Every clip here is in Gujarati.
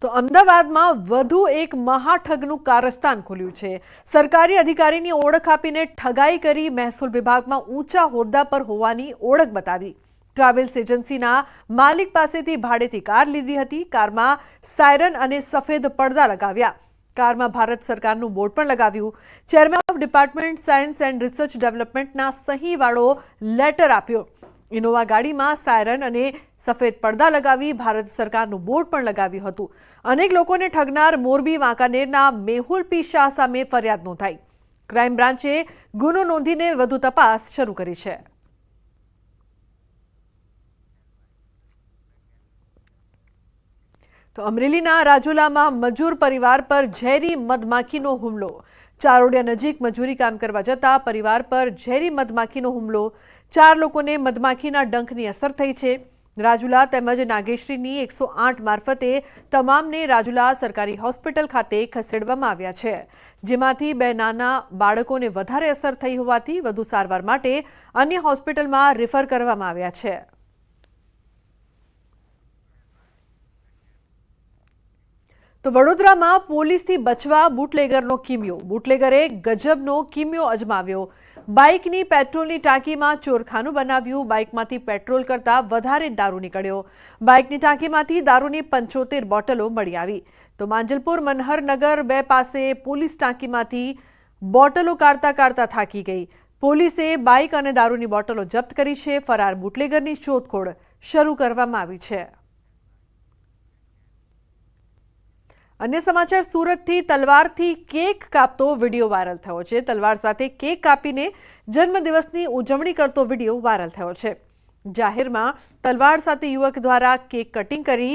તો અમદાવાદમાં વધુ એક મહાઠગનું કારસ્તાન ખુલ્યું છે। સરકારી અધિકારીની ઓળખ આપીને ઠગાઈ કરી મહેસૂલ વિભાગમાં ઊંચા હોદ્દા પર હોવાની ઓળખ બતાવી। ટ્રાવેલ્સ એજન્સીના માલિક પાસેથી ભાડેથી કાર લીધી હતી। કારમાં સાયરન અને સફેદ પડદા લગાવ્યા। કારમાં ભારત સરકારનું બોર્ડ પણ લગાવ્યું। Chairman of department science and research ડેવલપમેન્ટના સહીવાળો લેટર આપ્યો। ઇનોવા ગાડીમાં સાયરન અને સફેદ પડદા લગાવી ભારત સરકારનું બોર્ડ પણ લગાવ્યું હતું। અનેક લોકોને ઠગનાર મોરબી વાંકાનેરના મેહુલ પી શાહ સામે ફરિયાદ નોંધાઈ। ક્રાઇમ બ્રાન્ચે ગુનો નોંધીને વધુ તપાસ શરૂ કરી છે। તો અમરેલીના રાજુલામાં મજૂર પરિવાર પર ઝેરી મધમાખીનો હુમલો। ચારોડિયા નજીક મજૂરી કામ કરવા જતા પરિવાર પર ઝેરી મધમાખીનો હુમલો। 4 લોકોને મધમાખીના ડંખની અસર થઈ છે। રાજુલા તેમજ નાગેશ્રીની 108 મારફતે તમામને રાજુલા સરકારી હોસ્પિટલ ખાતે ખસેડવામાં આવ્યા છે, જેમાંથી 2 નાના બાળકોને વધારે અસર થઈ હોવાથી વધુ સારવાર માટે અન્ય હોસ્પિટલમાં રેફર કરવામાં આવ્યા છે। તો વડોદરામાં પોલીસથી બચવા બુટલેગરનો કિમિયો। બુટલેગરે ગજબનો કિમિયો અજમાવ્યો। બાઇકની પેટ્રોલની ટાંકીમાં ચોરખાનું બનાવ્યું। બાઇકમાંથી પેટ્રોલ કરતાં વધારે દારૂ નીકળ્યો। બાઇકની ટાંકીમાંથી દારૂની 75 બોટલો મળી આવી। તો માંજલપુર મનહરનગર 2 પાસે પોલીસ ટાંકીમાંથી બોટલો કાઢતા થાકી ગઈ। પોલીસે બાઇક અને દારૂની બોટલો જપ્ત કરી છે। ફરાર બુટલેગરની શોધખોળ શરૂ કરવામાં આવી છે। अन्य समाचार सूरत थी तलवारथी केक कापतो विडियो वायरल थयो छे। तलवार साथे केक कापीने जन्मदिवसनी उजवणी करतो विडियो वायरल थयो छे। जाहेरमां तलवार साथे युवक द्वारा केक कटिंग करी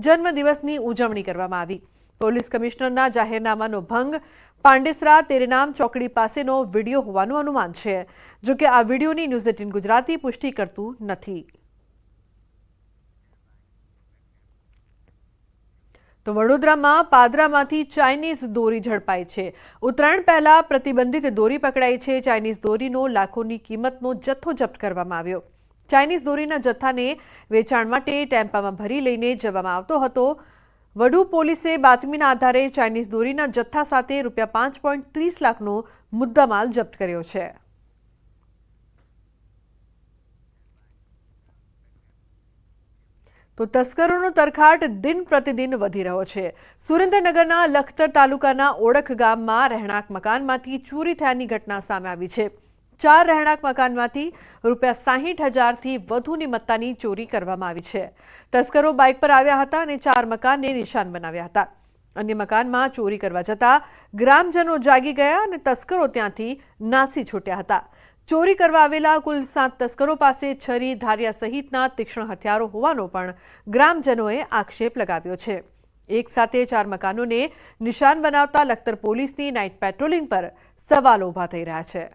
जन्मदिवसनी उजवणी करवामां आवी। पोलीस कमिश्नरना जाहेरनामानो भंग પાંડેસરા તેરેનામ ચોકડી પાસેનો વિડિયો હોવાનું અનુમાન છે। જો કે આ વિડિયોની ન્યૂઝ 18 ગુજરાતી પુષ્ટિ કરતું નથી। તો વડોદરામાં પાદરામાંથી ચાઇનીઝ દોરી ઝડપાઈ છે। ઉત્તરાયણ પહેલા પ્રતિબંધિત દોરી પકડાઈ છે। ચાઇનીઝ દોરીનો લાખોની કિંમતનો જથ્થો જપ્ત કરવામાં આવ્યો। ચાઇનીઝ દોરીના જથ્થાને વેચાણ માટે ટેમ્પામાં ભરી લઈને જવામાં આવતો હતો। વડુ પોલીસે બાતમીના આધારે ચાઇનીઝ દોરીના જથ્થા સાથે રૂપિયા 5.30 લાખનો મુદ્દામાલ જપ્ત કર્યો છે। તો તસ્કરોનો તરખાટ દિન પ્રતિદિન વધી રહ્યો છે। સુરેન્દ્રનગરના લખતર તાલુકાના ઓળખ ગામમાં રહેણાંક મકાનમાંથી ચોરી થયાની ઘટના સામે આવી છે। 4 રહેણાંક મકાનમાંથી રૂપિયા 60,000થી વધુની મત્તાની ચોરી કરવામાં આવી છે। તસ્કરો બાઇક પર આવ્યા હતા અને 4 મકાનને નિશાન બનાવ્યા હતા। અન્ય મકાનમાં ચોરી કરવા જતા ગ્રામજનો જાગી ગયા અને તસ્કરો ત્યાંથી નાસી છૂટ્યા હતા। ચોરી કરવા આવેલા કુલ 7 તસ્કરો પાસે છરી, ધારિયા સહિતના તીક્ષ્ણ હથિયારો હોવાનો પણ ગ્રામજનોએ આક્ષેપ લગાવ્યો છે। એક સાથે 4 મકાનોને નિશાન બનાવતા લખતર પોલીસની નાઇટ પેટ્રોલિંગ પર સવાલો ઊભા થઈ રહ્યા છે।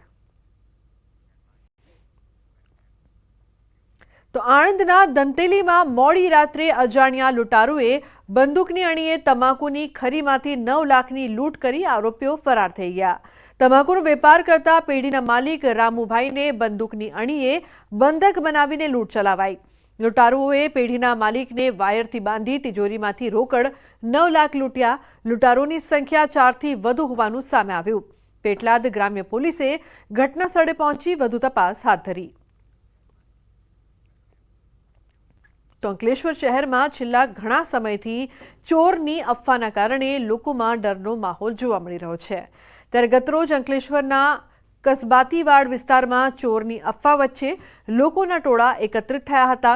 તો આણંદના દંતેલીમાં મોડી રાત્રે અજાણ્યા લૂંટારુએ બંદૂકની અણીએ તમાકુની ખરીમાંથી 9 લાખની લૂંટ કરી આરોપીઓ ફરાર થઈ ગયા। તમાકુનો વેપાર કરતા પેઢીના માલિક રામુભાઈને બંદૂકની અણીએ બંધક બનાવીને લૂંટ ચલાવાઈ। લૂંટારુઓએ પેઢીના માલિકને વાયરથી બાંધી તિજોરીમાંથી રોકડ 9 લાખ લૂંટ્યા। લૂંટારોની સંખ્યા 4થી વધુ હોવાનું સામે આવ્યું। પેટલાદ ગ્રામ્ય પોલીસે ઘટના સ્થળે પહોંચી વધુ તપાસ હાથ ધરી। તો અંકલેશ્વર શહેરમાં છેલ્લા ઘણા સમયથી ચોરની અફવાના કારણે લોકોમાં ડરનો માહોલ જોવા મળી રહ્યો છે। ત્યારે ગતરોજ અંકલેશ્વરના કસબાતીવાડ વિસ્તારમાં ચોરની અફવા વચ્ચે લોકોના ટોળા એકત્રિત થયા હતા।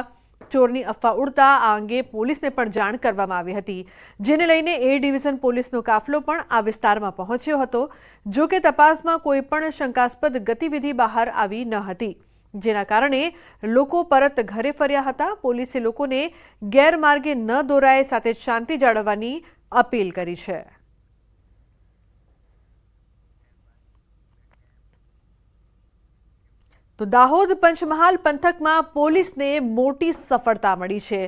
ચોરની અફવા ઉડતા આ અંગે પોલીસને પણ જાણ કરવામાં આવી હતી, જેને લઈને એ ડિવિઝન પોલીસનો કાફલો પણ આ વિસ્તારમાં પહોંચ્યો હતો। જો કે તપાસમાં કોઈ પણ શંકાસ્પદ ગતિવિધિ બહાર આવી ન હતી, જેના કારણે લોકો પરત ઘરે ફર્યા હતા। પોલીસે લોકોને ગેરમાર્ગે ન દોરાય સાથે શાંતિ જાળવવાની અપીલ કરી છે। તો દાહોદ પંચમહાલ પંથકમાં પોલીસને મોટી સફળતા મળી છે।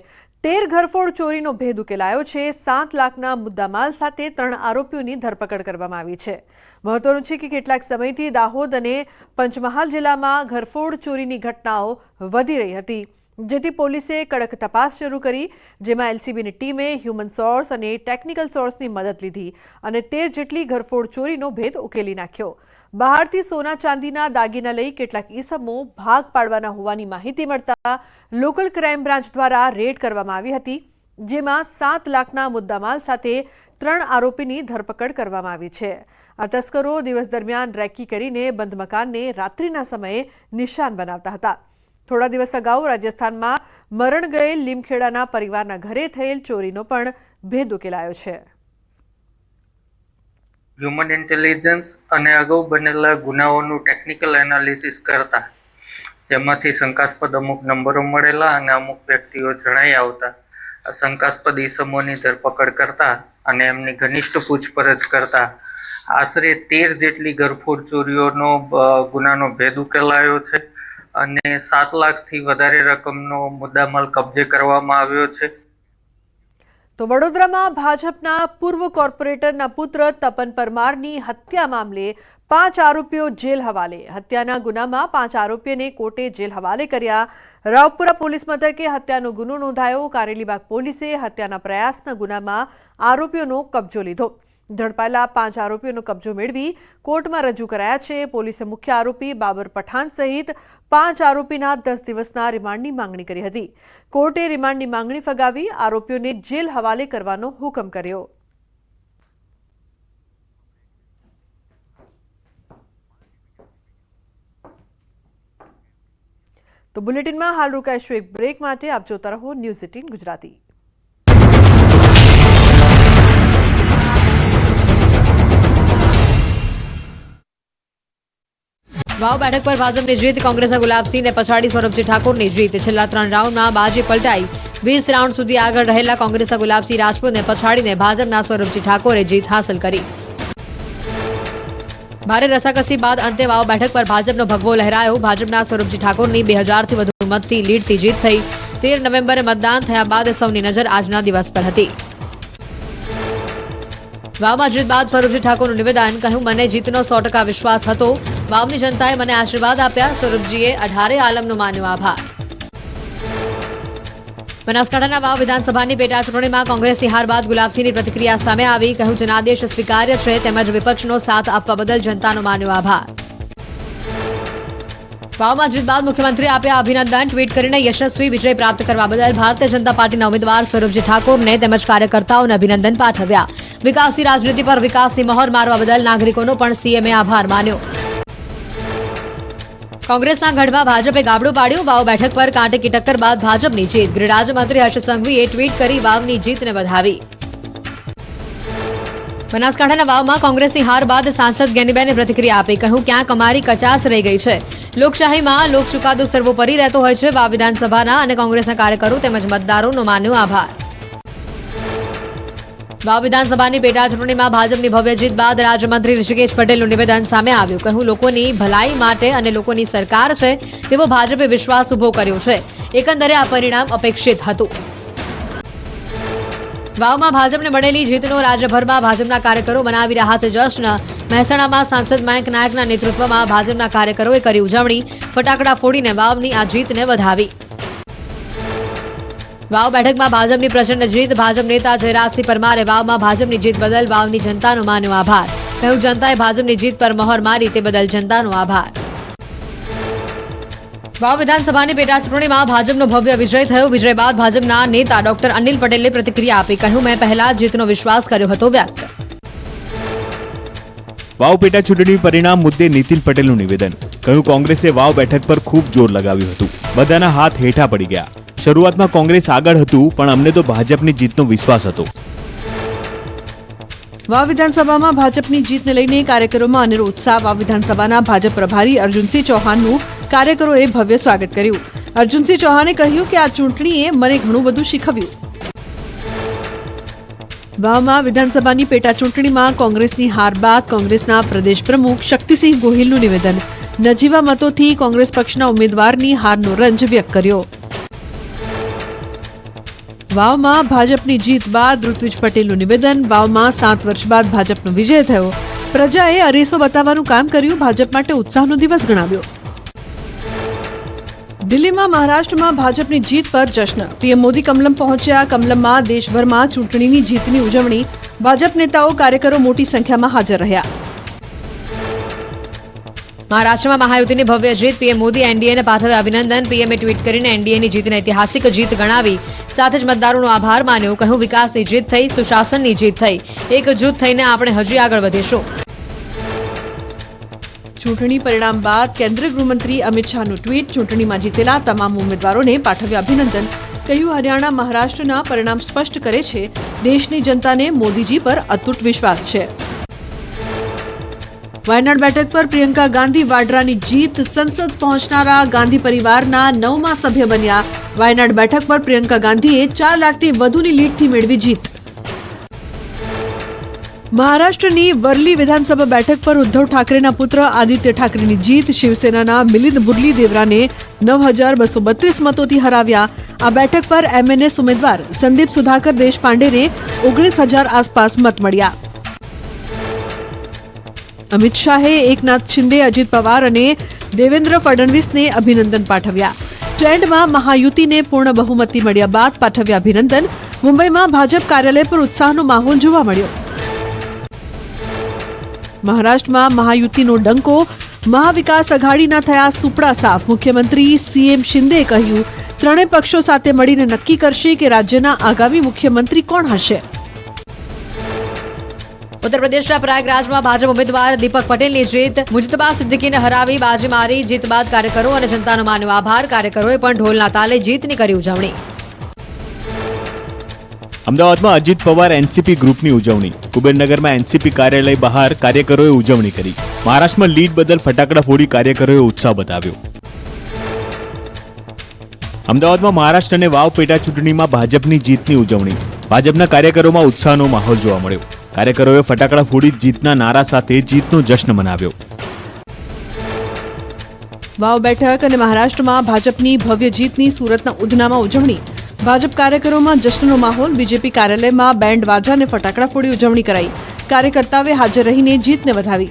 13 ઘરફોડ ચોરીનો ભેદ ઉકેલાયો છે। 7 લાખના મુદ્દામાલ સાથે 3 આરોપીઓની ધરપકડ કરવામાં આવી છે। મહત્વનું છે કે કેટલાક સમયથી દાહોદ અને પંચમહાલ જિલ્લામાં ઘરફોડ ચોરીની ઘટનાઓ વધી રહી હતી। જેથી પોલીસે કડક તપાસ શરૂ કરી, જેમાં એલસીબીની ટીમે હ્યુમન સોર્સ અને ટેકનિકલ સોર્સની મદદ લીધી અને 13 જેટલી ઘરફોડ ચોરીનો ભેદ ઉકેલી નાખ્યો. બહારથી સોના ચાંદીના દાગીના લઈ કેટલાક ઈસમો ભાગ પાડવાના હોવાની માહિતી મળતા લોકલ ક્રાઇમ બ્રાન્ચ દ્વારા રેડ કરવામાં આવી હતી, જેમાં 7 લાખના મુદ્દામાલ સાથે 3 આરોપીની ધરપકડ કરવામાં આવી છે. આ તસ્કરો દિવસ દરમિયાન રેકી કરીને બંધ મકાનને રાત્રિના સમયે નિશાન બનાવતા હતા. થોડા દિવસ અગાઉ રાજસ્થાનમાં મરણ ગયેલ લીમખેડાના પરિવારના ઘરે થયેલ ચોરીનો પણ ભેદ ઉકેલાયો છે. હ્યુમન ઇન્ટેલિજન્સ અને અગાઉ બનેલા ગુનાઓનું ટેકનિકલ એનાલિસિસ કરતા જેમાંથી શંકાસ્પદ અમુક નંબરો મળેલા અને અમુક વ્યક્તિઓ જણાઈ આવતા આ શંકાસ્પદ ઈસમોની ધરપકડ કરતા અને એમની ઘનિષ્ઠ પૂછપરછ કરતા આશરે 13 જેટલી ઘરફોડ ચોરીઓનો ગુનાનો ભેદ ઉકેલાયો છે અને 7 લાખથી વધારે રકમનો મુદ્દામાલ કબજે કરવામાં આવ્યો છે. તો વડોદરામાં ભાજપના પૂર્વ કોર્પોરેટરના પુત્ર તપન પરમારની હત્યા મામલે 5 આરોપીઓ જેલ હવાલે. હત્યાના ગુનામાં 5 આરોપીઓને કોર્ટે જેલ હવાલે કર્યા. રાવપુરા પોલીસ મથકે હત્યાનો ગુનો નોંધાયો. કારેલીબાગ પોલીસે હત્યાના પ્રયાસના ગુનામાં આરોપીઓનો કબજો લીધો. ઝડપાયેલા 5 આરોપીઓનો કબજો મેળવી કોર્ટમાં રજૂ કરાયા છે. પોલીસે મુખ્ય આરોપી બાબર પઠાણ સહિત 5 આરોપીના 10 દિવસના રિમાન્ડની માંગણી કરી હતી. કોર્ટે રિમાન્ડની માંગણી ફગાવી આરોપીઓને જેલ હવાલે કરવાનો હુકમ કર્યો. તો બુલેટિનમાં હાલ રોકાઈશું એક બ્રેક માટે. આપ જોતા રહો ન્યૂઝ 18 ગુજરાતી. વાવ બેઠક પર ભાજપની જીત. કોંગ્રેસના ગુલાબસિંહને પછાડી સ્વરૂપજી ઠાકોરની જીત. છેલ્લા 3 રાઉન્ડમાં બાજી પલટાઈ. 20 રાઉન્ડ સુધી આગળ રહેલા કોંગ્રેસના ગુલાબસિંહ રાજપૂતને પછાડીને ભાજપના સ્વરૂપજી ઠાકોરે જીત હાંસલ કરી. ભારે રસાકસી બાદ અંતે વાવ બેઠક પર ભાજપનો ભગવો લહેરાયો. ભાજપના સ્વરૂપજી ઠાકોરની 2000થી વધુ મતથી લીડથી જીત થઈ. 13 નવેમ્બરે મતદાન થયા બાદ સૌની નજર આજના દિવસ પર હતી. વાવમાં જીત બાદ સ્વરૂપજી ઠાકોરનું નિવેદન. કહ્યું, મને જીતનો 100% વિશ્વાસ હતો. વાવની જનતાએ મને આશીર્વાદ આપ્યા. સ્વરૂપજીએ 18 આલમનો માન્યો આભાર. બનાસકાંઠાના વાવ વિધાનસભાની પેટા ચૂંટણીમાં કોંગ્રેસની હાર બાદ ગુલાબસિંહની પ્રતિક્રિયા સામે આવી. કહ્યું, જનાદેશ સ્વીકાર્ય છે તેમજ વિપક્ષનો સાથ આપવા બદલ જનતાનો માન્યો આભાર. વાવમાં જીત બાદ મુખ્યમંત્રીએ આપ્યા અભિનંદન. ટ્વીટ કરીને યશસ્વી વિજય પ્રાપ્ત કરવા બદલ ભારતીય જનતા પાર્ટીના ઉમેદવાર સ્વરૂપજી ઠાકોરને તેમજ કાર્યકર્તાઓને અભિનંદન પાઠવ્યા. વિકાસની રાજનીતિ પર વિકાસની મહોર મારવા બદલ નાગરિકોનો પણ સીએમએ આભાર માન્યો. કોંગ્રેસના ગઢમાં ભાજપે ગાબડું પાડ્યું. વાવ બેઠક પર કાંટેકી ટક્કર બાદ ભાજપની જીત. ગૃહ રાજ્યમંત્રી હર્ષ સંઘવીએ ટ્વીટ કરી વાવની જીતને વધાવી. બનાસકાંઠાના વાવમાં કોંગ્રેસની હાર બાદ સાંસદ ગેનીબેને પ્રતિક્રિયા આપી. કહ્યું, ક્યાંક અમારી કચાસ રહી ગઈ છે. લોકશાહીમાં લોક ચુકાદો સર્વોપરી રહેતો હોય છે. વાવ વિધાનસભાના અને કોંગ્રેસના કાર્યકરો તેમજ મતદારોનો માન્યો આભાર. વાવ વિધાનસભાની પેટા ચૂંટણીમાં ભાજપની ભવ્ય જીત બાદ રાજ્યમંત્રી ઋષિકેશ પટેલનું નિવેદન સામે આવ્યું. કહ્યું, લોકોની ભલાઈ માટે અને લોકોની સરકાર છે તેવો ભાજપે વિશ્વાસ ઉભો કર્યો છે. એકંદરે આ પરિણામ અપેક્ષિત હતું. વાવમાં ભાજપને મળેલી જીતનો રાજ્યભરમાં ભાજપના કાર્યકરો મનાવી રહ્યા છે જશ્ન. મહેસાણામાં સાંસદ મયંક નાયકના નેતૃત્વમાં ભાજપના કાર્યકરોએ કરી ઉજવણી. ફટાકડા ફોડીને વાવની આ જીતને વધાવી. વાવ બેઠકમાં ભાજપની પ્રચંડ જીત. ભાજપ નેતા જયરાજસિંહ પરમારે વાવમાં ભાજપની જીત બદલ વાવની જનતાનો માન્યો આભાર. કહ્યું, જનતાએ ભાજપની જીત પર મહોર મારી તે બદલ જનતાનો આભાર. વાવ વિધાનસભાની પેટા ચૂંટણીમાં ભાજપનો ભવ્ય વિજય થયો. વિજય બાદ ભાજપના નેતા ડોક્ટર અનિલ પટેલે પ્રતિક્રિયા આપી. કહ્યું, મેં પહેલા જીતનો વિશ્વાસ કર્યો હતો વ્યક્ત. વાવ પેટા ચૂંટણી પરિણામ મુદ્દે નીતિન પટેલનું નિવેદન. કહ્યું, કોંગ્રેસે વાવ બેઠક પર ખૂબ જોર લગાવ્યું હતું. બધાના હાથ હેઠા પડી ગયા. શરૂઆતમાં કોંગ્રેસ આગળ હતું પણ અમને તો ભાજપની જીતનો વિશ્વાસ હતો. વાવ વિધાનસભામાં ભાજપની જીતને લઈને કાર્યકરોમાં અનેરો ઉત્સાહ. વાવ વિધાનસભાના ભાજપ પ્રભારી અર્જુનસિંહ ચૌહાણનું કાર્યકરોએ ભવ્ય સ્વાગત કર્યું. અર્જુનસિંહ ચૌહાણે કહ્યું કે આ ચૂંટણીએ મને ઘણું બધું શીખવ્યું. વાવમાં વિધાનસભાની પેટા ચૂંટણીમાં કોંગ્રેસની હાર બાદ કોંગ્રેસના પ્રદેશ પ્રમુખ શક્તિસિંહ ગોહિલનું નિવેદન. નજીવા મતોથી કોંગ્રેસ પક્ષના ઉમેદવારની હારનો રંજ વ્યક્ત કર્યો. વાવમાં ભાજપની જીત બાદ ઋત્વિજ પટેલનું નિવેદન. વાવમાં 7 વર્ષ બાદ ભાજપનો વિજય થયો. પ્રજાએ અરીસો બતાવવાનું કામ કર્યું. ભાજપ માટે ઉત્સાહનો દિવસ ગણાવ્યો. દિલ્હીમાં મહારાષ્ટ્રમાં ભાજપની જીત પર જશ્ન. પીએમ મોદી કમલમ પહોંચ્યા. કમલમમાં દેશભરમાં ચૂંટણીની જીતની ઉજવણી. ભાજપ નેતાઓ કાર્યકરો મોટી સંખ્યામાં હાજર રહ્યા. મહારાષ્ટ્રમાં મહાયુતિની ભવ્ય જીત. પીએમ મોદી એનડીએને પાઠવ્યા અભિનંદન. પીએમએ ટ્વીટ કરીને એનડીએની જીતને ઐતિહાસિક જીત ગણાવી. સાથે જ મતદારોનો આભાર માન્યો. કહ્યું વિકાસની જીત થઈ, સુશાસનની જીત થઈ. એકજૂથ થઈને આપણે હજી આગળ વધીશું. ચૂંટણી પરિણામ બાદ કેન્દ્રીય ગૃહમંત્રી અમિત શાહનું ટ્વીટ. ચૂંટણીમાં જીતેલા તમામ ઉમેદવારોને પાઠવ્યા અભિનંદન. કહ્યું હરિયાણા મહારાષ્ટ્રના પરિણામ સ્પષ્ટ કરે છે દેશની જનતાને મોદીજી પર અતૂટ વિશ્વાસ છે. વાયનાડ બેઠક પર પ્રિયંકા ગાંધી વાડરાની જીત. સંસદ પહોંચનારા ગાંધી પરિવારના 9મા સભ્ય બન્યા. વાયનાડ બેઠક પર પ્રિયંકા ગાંધીએ 4 લાખથી વધુની લીડથી મેળવી જીત. મહારાષ્ટ્રની વર્લી વિધાનસભા બેઠક પર ઉદ્ધવ ઠાકરેના પુત્ર આદિત્ય ઠાકરેની જીત. શિવસેનાના મિલિંદ મુરલીદેવરાને 9,232 મતોથી હરાવ્યા. આ બેઠક પર એમએનએસ ઉમેદવાર સંદીપ સુધાકર દેશપાંડેને 19,000 આસપાસ મત મળ્યા. અમિત શાહે એકનાથ શિંદે, અજીત પવાર અને દેવેન્દ્ર ફડણવીસને અભિનંદન પાઠવ્યા. ટ્રેન્ડમાં મહાયુતિને પૂર્ણ બહુમતી મળ્યા બાદ પાઠવ્યા અભિનંદન. મુંબઈમાં ભાજપ કાર્યાલય પર ઉત્સાહનો માહોલ જોવા મળ્યો. મહારાષ્ટ્રમાં મહાયુતિનો ડંકો. મહાવિકાસ અઘાડીના થયા સુપડા સાફ. મુખ્યમંત્રી સીએમ શિંદેએ કહ્યું ત્રણેય પક્ષો સાથે મળીને નક્કી કરશે કે રાજ્યના આગામી મુખ્યમંત્રી કોણ હશે. ઉત્તર પ્રદેશના પ્રયાગરાજમાં ભાજપ ઉમેદવાર દીપક પટેલની જીત. મુજતબા સિદ્દીકીને હરાવી બાજી મારી. જીત બાદ કાર્યકરો અને જનતાનો માન્યો આભાર. કાર્યકરોએ પણ ઢોલના તાલે જીતની કરી ઉજવણી. અમદાવાદમાં અજીત પવાર એનસીપી ગ્રુપની ઉજવણી. કુબેરનગરમાં એનસીપી કાર્યાલય બહાર કાર્યકરોએ ઉજવણી કરી. મહારાષ્ટ્રમાં લીડ બદલ ફટાકડા ફોડી કાર્યકરોએ ઉત્સાહ બતાવ્યો. અમદાવાદમાં મહારાષ્ટ્ર અને વાવ પેટા ચૂંટણીમાં ભાજપની જીતની ઉજવણી. ભાજપના કાર્યકરોમાં ઉત્સાહનો માહોલ જોવા મળ્યો. કાર્યકરોએ ફટાકડા ફોડી જીતના નારા સાથે જીતનો જશ્ન મનાવ્યો. વાવ બેઠક અને મહારાષ્ટ્રમાં ભાજપની ભવ્ય જીતની સુરતના ઉધનામાં ઉજવણી. ભાજપ કાર્યકરોમાં જશ્નનો માહોલ. બીજેપી કાર્યાલયમાં બેન્ડ વાજા અને ફટાકડા ફોડી ઉજવણી કરાઈ. કાર્યકર્તાઓએ હાજર રહીને જીતને વધાવી.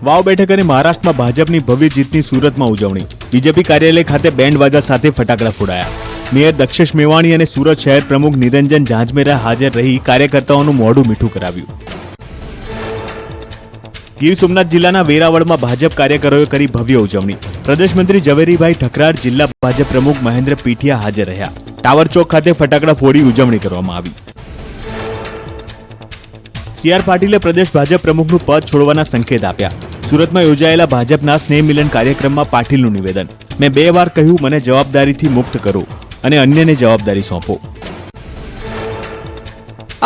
વાવ બેઠક અને મહારાષ્ટ્રમાં ભાજપની ભવ્ય જીતની સુરતમાં ઉજવણી. બીજેપી કાર્યાલય ખાતે બેન્ડ વાજા સાથે ફટાકડા ફોડાયા. મેયર દક્ષેશ મેવાણી અને સુરત શહેર પ્રમુખ નિરંજન ઝાંઝમેરા હાજર રહી કાર્યકર્તાઓનું મોઢું મીઠું કરાવ્યું. ગીર સોમનાથ જિલ્લાના વેરાવળમાં ભાજપ કાર્યકરોએ કરી ભવ્ય ઉજવણી. પ્રદેશ મંત્રી ઝવેરીભાઈ ઠકરાર, જિલ્લા ભાજપ પ્રમુખ મહેન્દ્ર પીઠિયા હાજર રહ્યા. ટાવર ચોક ખાતે ફટાકડા ફોડી ઉજવણી કરવામાં આવી. સીઆર પાટીલે પ્રદેશ ભાજપ પ્રમુખનું પદ છોડવાના સંકેત આપ્યા. સુરતમાં યોજાયેલા ભાજપના સ્નેહ મિલન કાર્યક્રમમાં પાટીલનું નિવેદન. મેં 2 વાર કહ્યું મને જવાબદારીથી મુક્ત કરો અને અન્યને જવાબદારી સોંપો.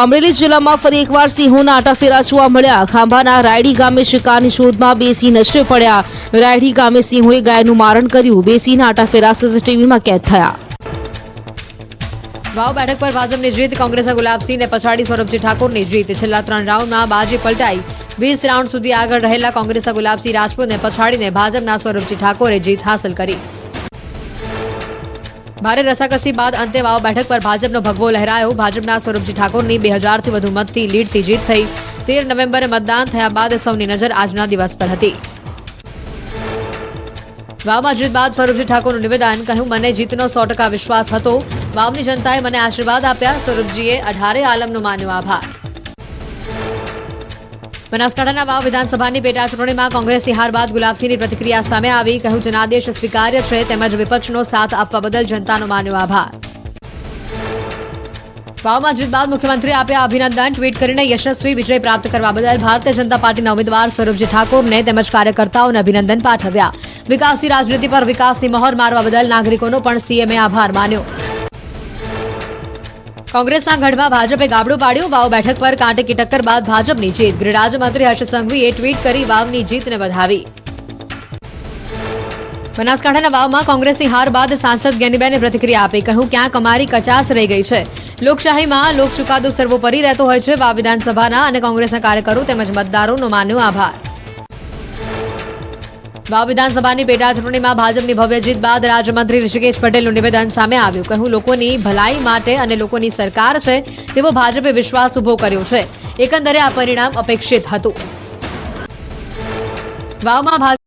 અમરેલી જિલ્લામાં ફરી એકવાર સિંહોના આટાફેરા જોવા મળ્યા. ખાંભાના રાયડી ગામે શિકારની શોધમાં 2 સિંહ નજરે પડ્યા. રાયડી ગામે સિંહોએ ગાયનું મારણ કર્યું. 2 સિંહના આટાફેરા સીસીટીવીમાં કેદ થયા. વાવ બેઠક પર ભાજપની જીત. કોંગ્રેસે ગુલાબસિંહને પછાડી સ્વરૂપજી ઠાકોરની જીત. છેલ્લા 3 રાઉન્ડમાં બાજી પલટાઈ. 20 રાઉન્ડ સુધી આગળ રહેલા કોંગ્રેસે ગુલાબસિંહ રાજપૂતને પછાડીને ભાજપના સ્વરૂપજી ઠાકોરે જીત હાંસલ કરી. ભારે રસાકસી બાદ અંતે વાવ બેઠક પર ભાજપનો ભગવો લહેરાયો. ભાજપના સ્વરૂપજી ઠાકોરની 2000થી વધુ મતથી લીડથી જીત થઈ. 13 નવેમ્બરે મતદાન થયા બાદ સૌની નજર આજના દિવસ પર હતી. વાવમાં જીત બાદ સ્વરૂપજી ઠાકોરનું નિવેદન. કહ્યું મને જીતનો 100% વિશ્વાસ હતો. વાવની જનતાએ મને આશીર્વાદ આપ્યા. સ્વરૂપજીએ 18 આલમનો માન્યો આભાર. બનાસકાંઠાના વાવ વિધાનસભાની પેટા ચૂંટણીમાં કોંગ્રેસની હાર બાદ ગુલાબસિંહની પ્રતિક્રિયા સામે આવી. કહ્યું જનાદેશ સ્વીકાર્ય છે તેમજ વિપક્ષનો સાથ આપવા બદલ જનતાનો માન્યો આભાર. વાવમાં જીત બાદ મુખ્યમંત્રીએ આપ્યા અભિનંદન. ટ્વીટ કરીને યશસ્વી વિજય પ્રાપ્ત કરવા બદલ ભારતીય જનતા પાર્ટીના ઉમેદવાર સ્વરૂપજી ઠાકોરને તેમજ કાર્યકર્તાઓને અભિનંદન પાઠવ્યા. વિકાસની રાજનીતિ પર વિકાસની મહોર મારવા બદલ નાગરિકોનો પણ સીએમએ આભાર માન્યો. કોંગ્રેસના ગઢમાં ભાજપે ગાબડું પાડ્યું. વાવ બેઠક પર કાંટેકી ટક્કર બાદ ભાજપની જીત. ગૃહ રાજ્યમંત્રી હર્ષ સંઘવીએ ટ્વીટ કરી વાવની જીતને વધાવી. બનાસકાંઠાના વાવમાં કોંગ્રેસની હાર બાદ સાંસદ જ્ઞાનીબેને પ્રતિક્રિયા આપી. કહ્યું ક્યાંક અમારી કચાસ રહી ગઈ છે. લોકશાહીમાં લોક ચુકાદો સર્વોપરી રહેતો હોય છે. વાવ વિધાનસભાના અને કોંગ્રેસના કાર્યકરો તેમજ મતદારોનો માન્યો આભાર. વાવ વિધાનસભાની પેટા ચૂંટણીમાં ભાજપની ભવ્ય જીત બાદ રાજ્યમંત્રી ઋષિકેશ પટેલનું નિવેદન સામે આવ્યું. કહ્યું લોકોની ભલાઈ માટે અને લોકોની સરકાર છે તેવો ભાજપે વિશ્વાસ ઉભો કર્યો છે. એકંદરે આ પરિણામ અપેક્ષિત હતું. વાવમાં